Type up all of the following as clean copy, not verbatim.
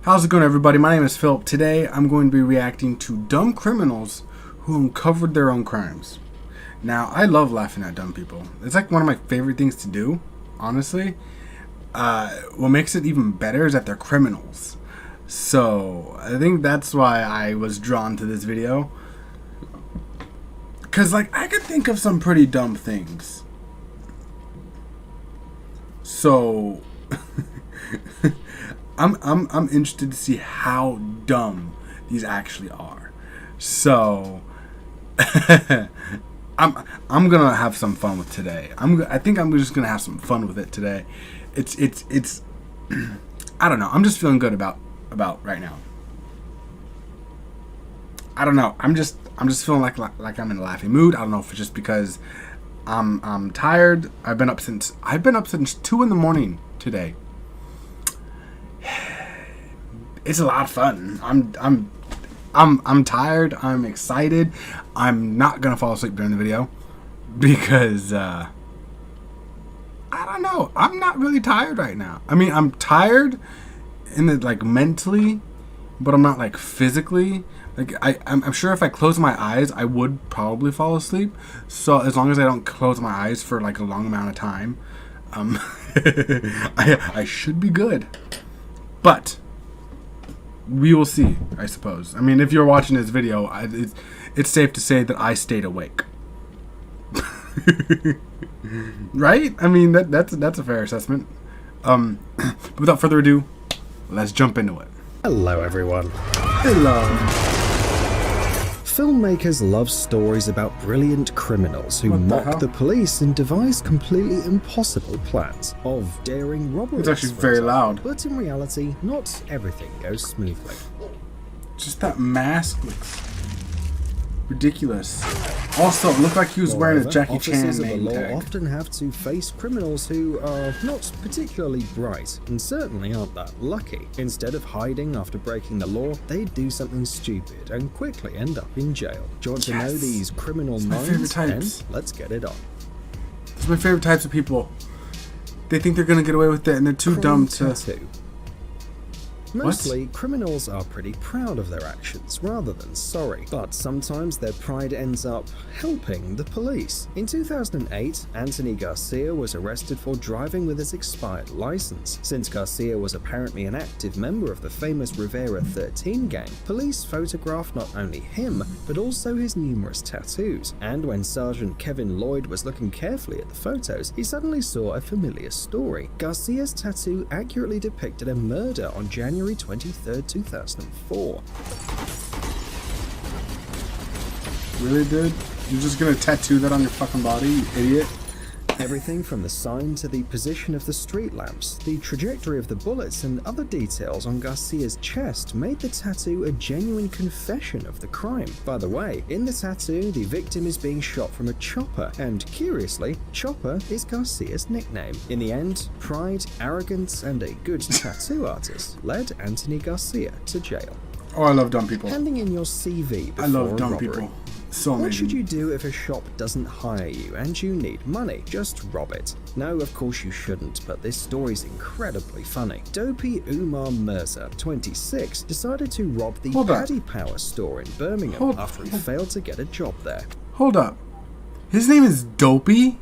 How's it going, everybody? My name is Philip. Today I'm going to be reacting to dumb criminals who uncovered their own crimes. Now, I love laughing at dumb people. It's like one of my favorite things to do, honestly. What makes it even better is that they're criminals. So, I think that's why I was drawn to this video. Because, like, I could think of some pretty dumb things. So... I'm interested to see how dumb these actually are. So I'm gonna have some fun with today. I think I'm just gonna have some fun with it today. It's I don't know. I'm just feeling good about right now. I don't know. I'm just feeling like I'm in a laughing mood. I don't know if it's just because I'm tired. I've been up since 2 in the morning today. It's a lot of fun. I'm tired. I'm excited. I'm not gonna fall asleep during the video because I don't know. I'm not really tired right now. I mean, I'm tired in the like mentally, but I'm not like physically. Like I'm sure if I close my eyes, I would probably fall asleep. So as long as I don't close my eyes for like a long amount of time, I should be good. But we will see, I suppose. I mean, if you're watching this video, it's safe to say that I stayed awake. Right? I mean, that's a fair assessment. But without further ado, let's jump into it. Hello, everyone. Hello. Filmmakers love stories about brilliant criminals who mock the police and devise completely impossible plans of daring robberies. It's actually very loud. But in reality, not everything goes smoothly. Just that mask looks ridiculous. Also, it looked like he was wearing a Jackie Chan name tag. Officers of the law often have to face criminals who are not particularly bright and certainly aren't that lucky. Instead of hiding after breaking the law, they do something stupid and quickly end up in jail. Do you want to know these criminal minds? Then let's get it on. It's my favorite types of people. They think they're gonna get away with it and they're too dumb to... Mostly, criminals are pretty proud of their actions rather than sorry, but sometimes their pride ends up helping the police. In 2008, Anthony Garcia was arrested for driving with his expired license. Since Garcia was apparently an active member of the famous Rivera 13 gang, police photographed not only him, but also his numerous tattoos. And when Sergeant Kevin Lloyd was looking carefully at the photos, he suddenly saw a familiar story. Garcia's tattoo accurately depicted a murder on January 23rd, 2004. Really, dude? You're just gonna tattoo that on your fucking body, you idiot? Everything from the sign to the position of the street lamps, the trajectory of the bullets, and other details on Garcia's chest made the tattoo a genuine confession of the crime. By the way, in the tattoo, the victim is being shot from a chopper, and curiously, chopper is Garcia's nickname. In the end, pride, arrogance, and a good tattoo artist led Anthony Garcia to jail. Oh, I love dumb people. Handing in your CV before I love dumb robbery. people. So amazing. What should you do if a shop doesn't hire you and you need money? Just rob it. No, of course you shouldn't, but this story's incredibly funny. Dopey Umar Mirza, 26, decided to rob the Paddy Power store in Birmingham after he failed to get a job there. Hold up. His name is Dopey?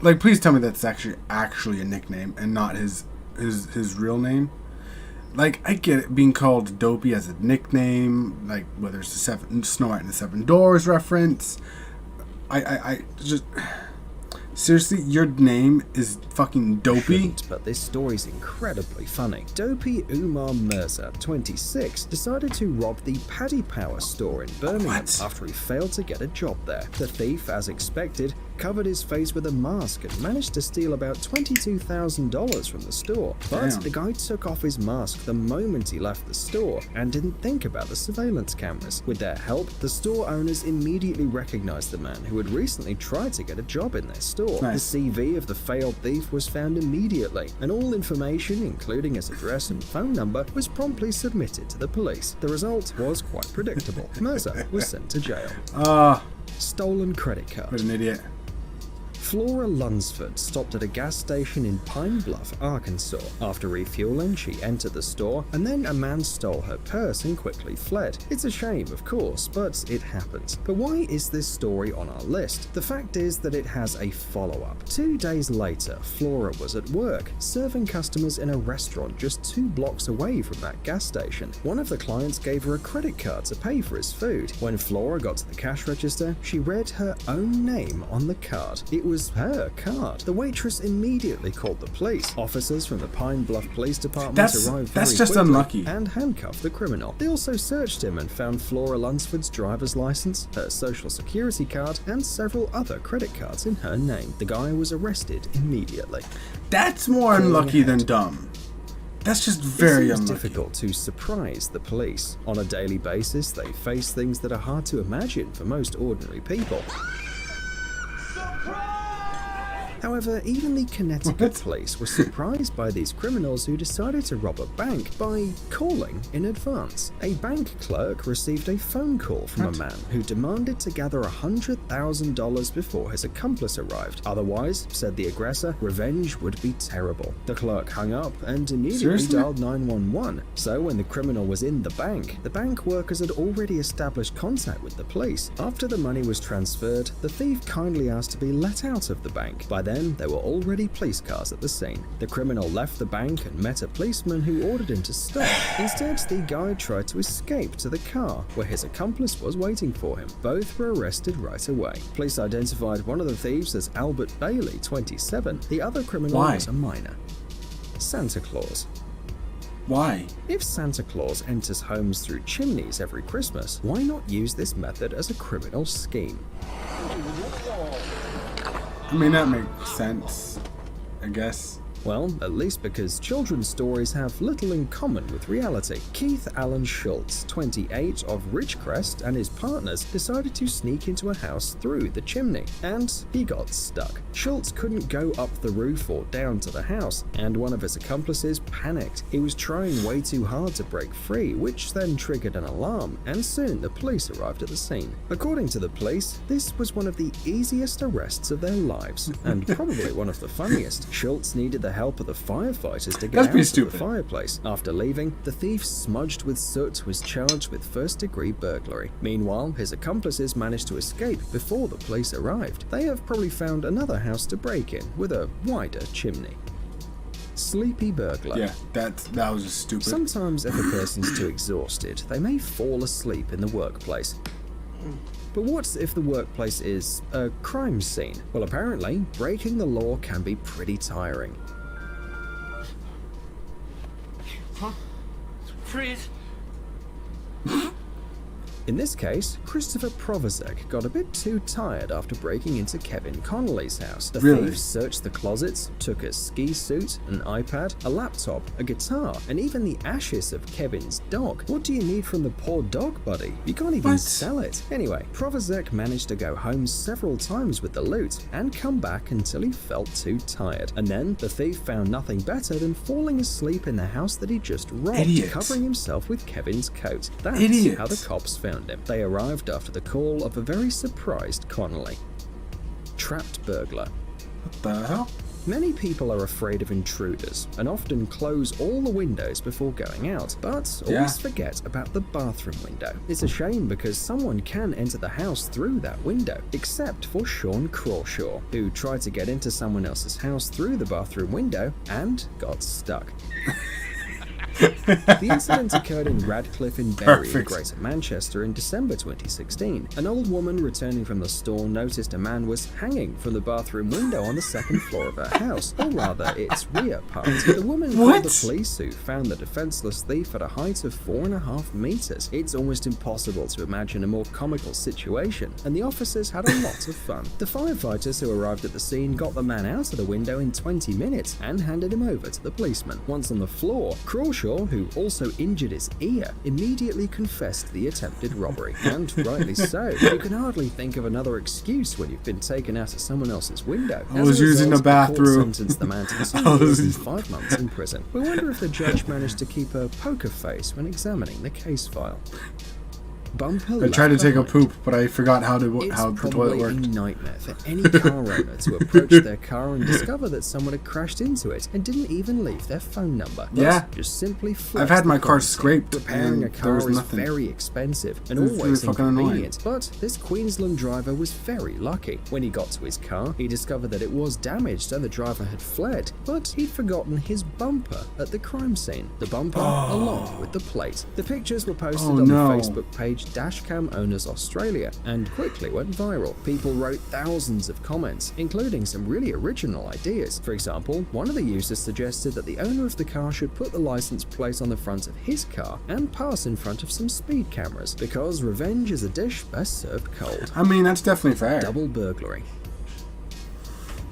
Like, please tell me that's actually a nickname and not his real name. Like, I get it being called Dopey as a nickname, like whether it's the Snow White and the Seven Doors reference. I just seriously, your name is fucking Dopey. But this story's incredibly funny. Dopey Umar Mirza, 26, decided to rob the Paddy Power store in Birmingham after he failed to get a job there. The thief, as expected, covered his face with a mask and managed to steal about $22,000 from the store. But the guy took off his mask the moment he left the store and didn't think about the surveillance cameras. With their help, the store owners immediately recognized the man who had recently tried to get a job in their store. The CV of the failed thief was found immediately, and all information, including his address and phone number, was promptly submitted to the police. The result was quite predictable. Mirza was sent to jail. Stolen credit card. What an idiot. Flora Lunsford stopped at a gas station in Pine Bluff, Arkansas. After refueling, she entered the store, and then a man stole her purse and quickly fled. It's a shame, of course, but it happened. But why is this story on our list? The fact is that it has a follow-up. 2 days later, Flora was at work, serving customers in a restaurant just 2 blocks away from that gas station. One of the clients gave her a credit card to pay for his food. When Flora got to the cash register, she read her own name on the card. It was her card. The waitress immediately called the police. Officers from the Pine Bluff Police Department arrived very just quickly unlucky. and handcuffed the criminal. They also searched him and found Flora Lunsford's driver's license, her social security card, and several other credit cards in her name. The guy was arrested immediately. That's more unlucky than dumb. That's just very It seems unlucky. difficult to surprise the police. On a daily basis, they face things that are hard to imagine for most ordinary people. However, even the Connecticut police were surprised by these criminals who decided to rob a bank by calling in advance. A bank clerk received a phone call from a man who demanded to gather $100,000 before his accomplice arrived. Otherwise, said the aggressor, revenge would be terrible. The clerk hung up and immediately Seriously? dialed 911. So when the criminal was in the bank workers had already established contact with the police. After the money was transferred, the thief kindly asked to be let out of the bank. By then, there were already police cars at the scene. The criminal left the bank and met a policeman who ordered him to stop. Instead, the guy tried to escape to the car, where his accomplice was waiting for him. Both were arrested right away. Police identified one of the thieves as Albert Bailey, 27. The other criminal Why? was a minor. Santa Claus. Why? If Santa Claus enters homes through chimneys every Christmas, why not use this method as a criminal scheme? I mean, that makes sense, I guess. Well, at least because children's stories have little in common with reality. Keith Allen Schultz, 28, of Ridgecrest, and his partners decided to sneak into a house through the chimney, and he got stuck. Schultz couldn't go up the roof or down to the house, and one of his accomplices panicked. He was trying way too hard to break free, which then triggered an alarm, and soon the police arrived at the scene. According to the police, this was one of the easiest arrests of their lives, and probably one of the funniest. Schultz needed the help of the firefighters to get That's out pretty of stupid. the fireplace. After leaving, the thief smudged with soot was charged with first-degree burglary. Meanwhile, his accomplices managed to escape before the police arrived. They have probably found another house to break in with a wider chimney. Sleepy burglar. Yeah, that was just stupid. Sometimes if a person's too exhausted, they may fall asleep in the workplace. But what if the workplace is a crime scene? Well, apparently, breaking the law can be pretty tiring. Freeze. In this case, Christopher Provozek got a bit too tired after breaking into Kevin Connolly's house. The Really? thieves searched the closets, took a ski suit, an iPad, a laptop, a guitar, and even the ashes of Kevin's dog. What do you need from the poor dog, buddy? You can't even What? sell it. Anyway, Provozek managed to go home several times with the loot and come back until he felt too tired. And then the thief found nothing better than falling asleep in the house that he just robbed, Idiot. covering himself with Kevin's coat. That's Idiot. how the cops found him. They arrived after the call of a very surprised Connolly. Trapped burglar. What the hell? Many people are afraid of intruders and often close all the windows before going out, but Yeah. always forget about the bathroom window. It's a shame because someone can enter the house through that window, except for Sean Crawshaw, who tried to get into someone else's house through the bathroom window and got stuck. The incident occurred in Radcliffe in Bury, in Perfect. Greater Manchester in December 2016. An old woman returning from the store noticed a man was hanging from the bathroom window on the second floor of her house, or rather its rear part. The woman called What? the police, who found the defenseless thief at a height of 4.5 meters. It's almost impossible to imagine a more comical situation, and the officers had a lot of fun. The firefighters who arrived at the scene got the man out of the window in 20 minutes and handed him over to the policeman. Once on the floor, Crawshaw, who also injured his ear, immediately confessed the attempted robbery. And rightly so. You can hardly think of another excuse when you've been taken out of someone else's window. I was using the court bathroom. sentenced the man to I was- 2 years and 5 months in prison. We wonder if the judge managed to keep a poker face when examining the case file. bumper I tried to left take a behind. poop, but I forgot how the It's toilet probably a worked. nightmare for any car owner to approach their car and discover that someone had crashed into it and didn't even leave their phone number. Thus, Yeah. just simply I've had my car flex the scraped Repairing a and there car was is nothing. very expensive and It's really always fucking annoying. inconvenient, but this Queensland driver was very lucky. When he got to his car, he discovered that it was damaged and the driver had fled, but he'd forgotten his bumper at the crime scene. The bumper along with the plate. The pictures were posted on no. the Facebook page Dashcam Owners Australia and quickly went viral. People wrote thousands of comments, including some really original ideas. For example, one of the users suggested that the owner of the car should put the license plate on the front of his car and pass in front of some speed cameras, because revenge is a dish best served cold. I mean, that's definitely fair. Double burglary.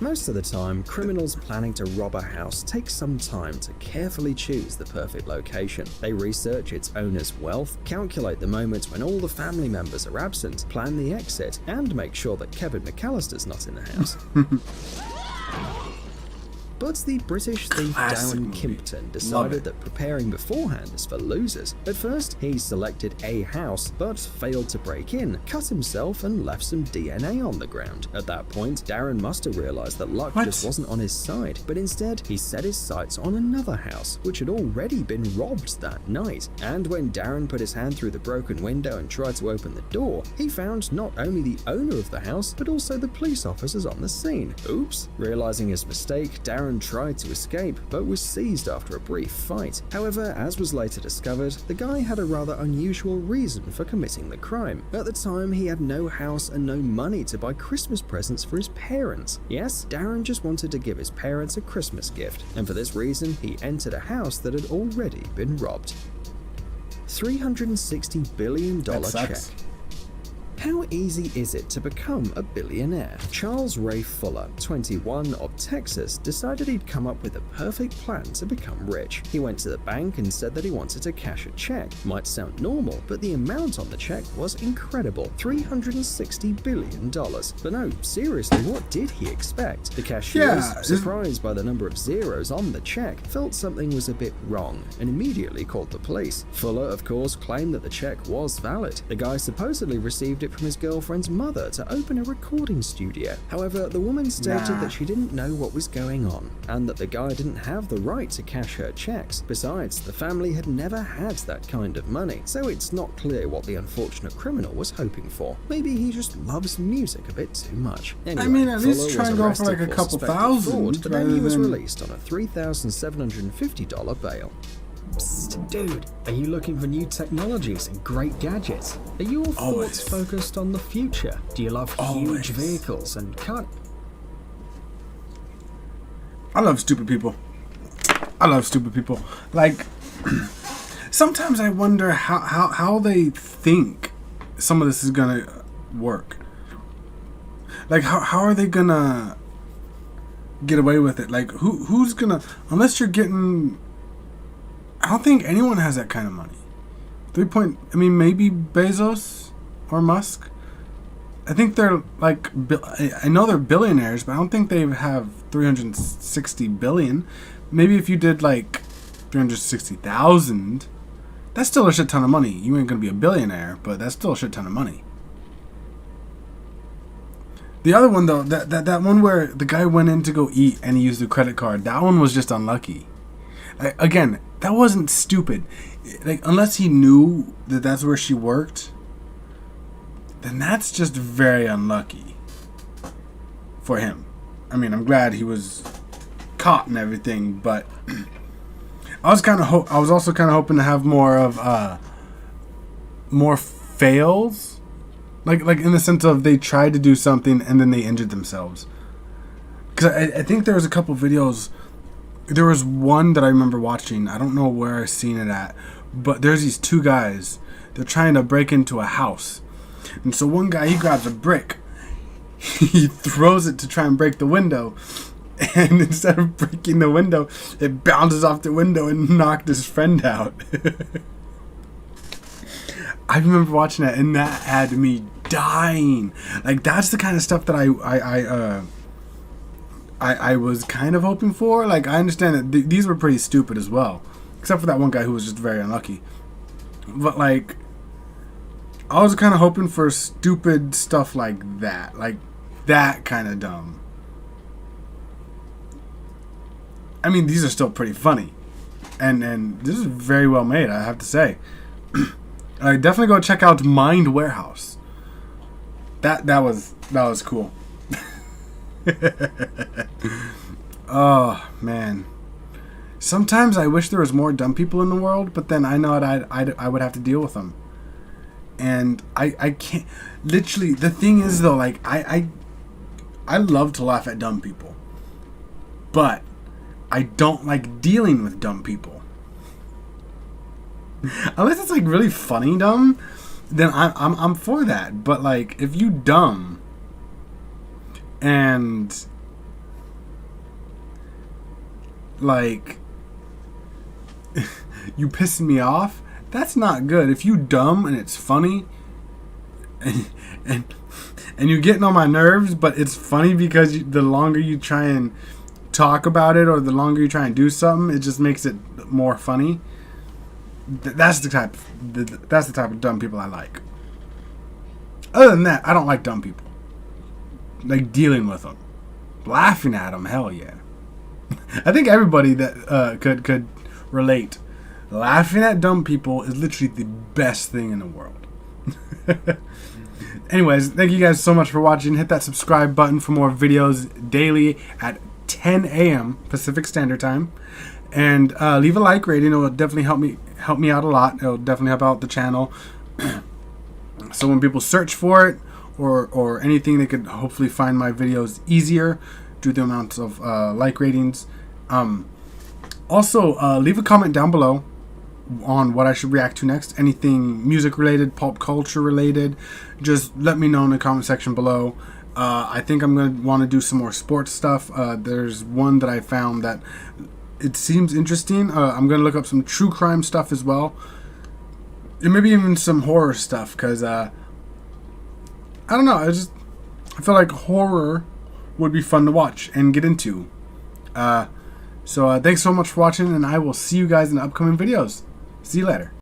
Most of the time, criminals planning to rob a house take some time to carefully choose the perfect location. They research its owner's wealth, calculate the moment when all the family members are absent, plan the exit, and make sure that Kevin McAllister's not in the house. But the British thief Classic Darren movie. Kimpton Love decided it. that preparing beforehand is for losers. At first, he selected a house, but failed to break in, cut himself, and left some DNA on the ground. At that point, Darren must have realised that luck What? just wasn't on his side, but instead, he set his sights on another house, which had already been robbed that night. And when Darren put his hand through the broken window and tried to open the door, he found not only the owner of the house, but also the police officers on the scene. Oops. Realising his mistake, Darren tried to escape, but was seized after a brief fight. However, as was later discovered, the guy had a rather unusual reason for committing the crime. At the time, he had no house and no money to buy Christmas presents for his parents. Yes, Darren just wanted to give his parents a Christmas gift, and for this reason, he entered a house that had already been robbed. $360 billion That check. sucks. How easy is it to become a billionaire? Charles Ray Fuller, 21, of Texas, decided he'd come up with a perfect plan to become rich. He went to the bank and said that he wanted to cash a check. Might sound normal, but the amount on the check was incredible, $360 billion. But no, seriously, what did he expect? The cashiers, Yeah, surprised by the number of zeros on the check, felt something was a bit wrong and immediately called the police. Fuller, of course, claimed that the check was valid. The guy supposedly received it from his girlfriend's mother to open a recording studio. However, the woman stated Nah. that she didn't know what was going on and that the guy didn't have the right to cash her checks. Besides, the family had never had that kind of money, so it's not clear what the unfortunate criminal was hoping for. Maybe he just loves music a bit too much. Anyway, I mean, at least Fuller try was and go for arrested like a couple suspected thousand fraud, but then he rather was than- released on a $3,750 bail. Psst, dude, are you looking for new technologies and great gadgets? Are your Always. thoughts focused on the future? Do you love Always. huge vehicles and car? I love stupid people. I love stupid people. Like, sometimes I wonder how they think some of this is gonna work. Like, how are they gonna get away with it? Like, who's gonna, unless you're getting, I don't think anyone has that kind of money. I mean, maybe Bezos or Musk. I think they're like, I know they're billionaires, but I don't think they have 360 billion. Maybe if you did like 360,000, that's still a shit ton of money. You ain't gonna be a billionaire, but that's still a shit ton of money. The other one though, that one where the guy went in to go eat and he used a credit card, that one was just unlucky. Again, that wasn't stupid. Like, unless he knew that that's where she worked, then that's just very unlucky for him. I mean, I'm glad he was caught and everything, but I was also kind of hoping to have more of more fails, like in the sense of they tried to do something and then they injured themselves. Because I think there was a couple videos. There was one that I remember watching. I don't know where I seen it at, but there's these two guys. They're trying to break into a house. And so one guy, he grabs a brick. He throws it to try and break the window. And instead of breaking the window, it bounces off the window and knocked his friend out. I remember watching that, and that had me dying. Like, that's the kind of stuff that I was kind of hoping for. Like, I understand that these were pretty stupid as well, except for that one guy who was just very unlucky. But like, I was kind of hoping for stupid stuff like that kind of dumb. I mean, these are still pretty funny, and this is very well made, I have to say. Definitely go check out Mind Warehouse. That was cool. Oh man. Sometimes I wish there was more dumb people in the world, but then I know I would have to deal with them. And I can't. Literally, the thing is though, like I love to laugh at dumb people, but I don't like dealing with dumb people. Unless it's like really funny dumb, then I'm for that. But like if you dumb and like you pissing me off, that's not good. If you dumb and it's funny and you're getting on my nerves, but it's funny because the longer you try and talk about it or the longer you try and do something, it just makes it more funny. That's the type of dumb people I like. Other than that, I don't like dumb people. Like dealing with them, laughing at them, hell yeah. I think everybody that could relate. Laughing at dumb people is literally the best thing in the world. Anyways, thank you guys so much for watching. Hit that subscribe button for more videos daily at 10 a.m. Pacific Standard Time. And leave a like rating. It will definitely help me out a lot. It will definitely help out the channel. So when people search for it or anything, they could hopefully find my videos easier due to the amounts of like ratings. Also, leave a comment down below on what I should react to next. Anything music related, pop culture related, just let me know in the comment section below. I think I'm going to want to do some more sports stuff. There's one that I found that it seems interesting. I'm going to look up some true crime stuff as well. And maybe even some horror stuff, because I don't know, I feel like horror would be fun to watch and get into. So thanks so much for watching, and I will see you guys in the upcoming videos. See you later.